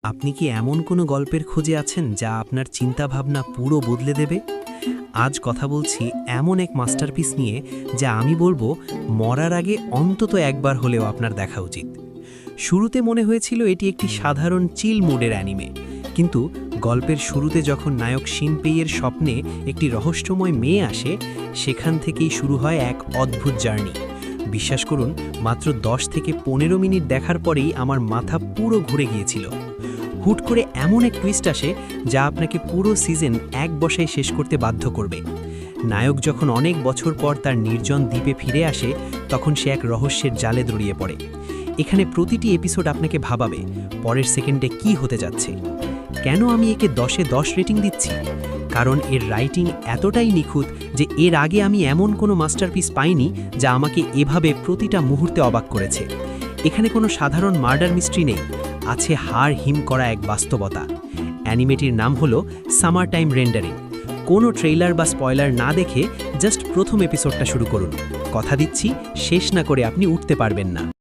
আপনি কি এমন কোনো গল্পের খোঁজে আছেন যা আপনার চিন্তাভাবনা পুরো বদলে দেবে? আজ কথা বলছি এমন এক মাস্টারপিস নিয়ে যা আমি বলবো মরার আগে অন্তত একবার হলেও আপনার দেখা উচিত। শুরুতে মনে হয়েছিল এটি একটি সাধারণ চিল মুডের অ্যানিমে, কিন্তু গল্পের শুরুতে যখন নায়ক শিনপেইয়ের স্বপ্নে একটি রহস্যময় মেয়ে আসে, সেখান থেকেই শুরু হয় এক অদ্ভুত জার্নি। বিশ্বাস করুন, মাত্র 10 থেকে 15 মিনিট দেখার পরেই আমার মাথা পুরো ঘুরে গিয়েছিল। হুট করে এমন এক টুইস্ট আসে যা আপনাকে পুরো সিজন এক বসায় শেষ করতে বাধ্য করবে। নায়ক যখন অনেক বছর পর তার নির্জন দ্বীপে ফিরে আসে, তখন সে এক রহস্যের জালে জড়িয়ে পড়ে। এখানে প্রতিটি এপিসোড আপনাকে ভাবাবে পরের সেকেন্ডে কি হতে যাচ্ছে। কেন আমি একে 10-এ 10 রেটিং দিচ্ছি? কারণ এর রাইটিং এতটাই নিখুঁত যে এর আগে আমি এমন কোনো মাস্টারপিস পাইনি যা আমাকে এভাবে প্রতিটা মুহূর্তে অবাক করেছে। এখানে কোনো সাধারণ মার্ডার মিস্ট্রি নেই, আছে হাড় হিম করা এক বাস্তবতা। অ্যানিমেটির নাম হলো সামার টাইম রেন্ডারিং। কোনো ট্রেইলার বা স্পয়লার না দেখে জাস্ট প্রথম এপিসোডটা শুরু করুন। কথা দিচ্ছি, শেষ না করে আপনি উঠতে পারবেন না।